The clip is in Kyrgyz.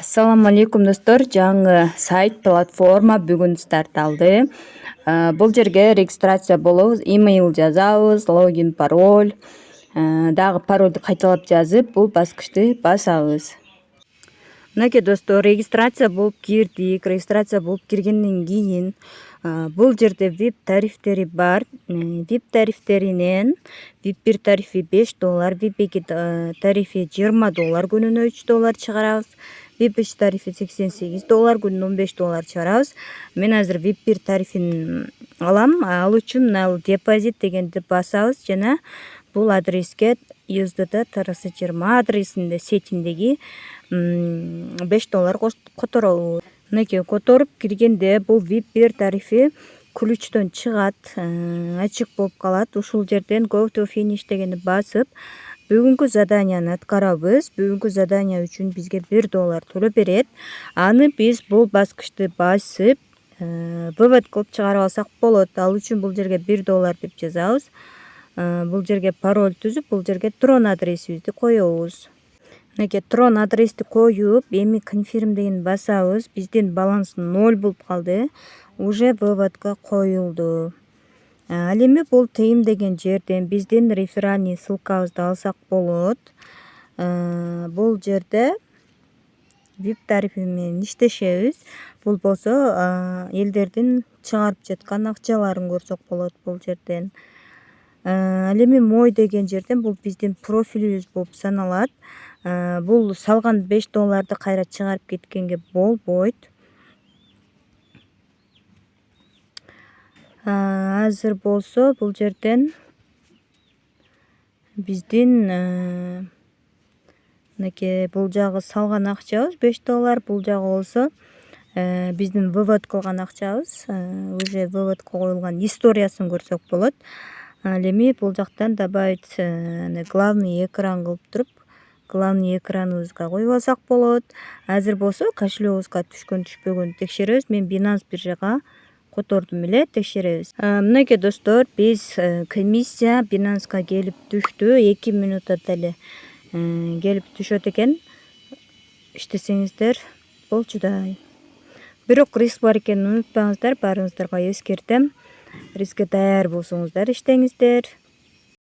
Assalamu alaikum достор. Жаңы сайт, платформа бүгүн старт алды. Бул жерге регистрация болобуз, имейл жазабыз, логин, пароль, дагы парольду кайталап жазып, бул баскычты басабыз. Мынакей достор, регистрация болуп кирдик. Регистрация болуп киргенден кийин бул жерде VIP тарифтери бар. VIP тарифтеринен VIP 1 тарифи $5, VIP 2 тарифи $20, күнүнө $3 чыгарабыз. VIP 3 тарифи $88, күнүнө $15 чыгарабыз. Мен азыр VIP 1 тарифин алам. Ал үчүн депозит дегенди басабыз жана бул адреске USDT TRS20 адресинде сетиндеги $5 которобуз. Мынакей которуп киргенде бул VIP 1 тарифи ключтон чыгат, ачык болуп калат. Ушул жерден go to finish дегенди басып, бүгүнкү заданияны аткарабыз. Бүгүнкү задания үчүн бизге $1 төлөп берет. Аны биз бул баскычты басып, вывод кылып чыгарып алсак болот. Ал үчүн бул жерге $1 деп жазабыз. Бул жерге пароль түзүп, бул жерге трон адресибизди коебуз. Мынакей трон адрести коюп, эми confirm деген басабыз. Биздин баланс 0 болуп калды. Уже выводко коюлду. Ал эми бул тыйым деген жерден биздин реферальный ссылкабызды алсак болот. Бул жерде VIP тарифи менен иштешебиз. Бул болсо элдердин чыгарып жаткан акчаларын көрсөк болот бул жерден. Ал эми мой деген жерден бул биздин профилибиз болуп саналат. Бул салган $5 кайра чыгарып кеткенге болбойт. Азыр болсо бул жерден биздин мынакей бул жагы салган акчабыз $5, бул жагы болсо биздин вывод кылган акчабыз. Уже выводко коюлган историясын көрсөк болот. Ал эми бул жактан добавить главный экран кылып туруп, главный экраныбызга коюп алсак болот. Азыр болсо кошелегибизге түшкөн түшпөгөнүн текшеребиз. Мен Binance биржага котордум эле, текшеребиз. Мынакей достор, биз комиссия Binanceга келип түштү. 2 минутта эле келип түшөт экен. Иштесеңиздер болчудай. Бирок риск бар экенин унутпаңыздар, баарыңыздарга эскертем. Рискке даяр болсоңуздар иштеңиздер.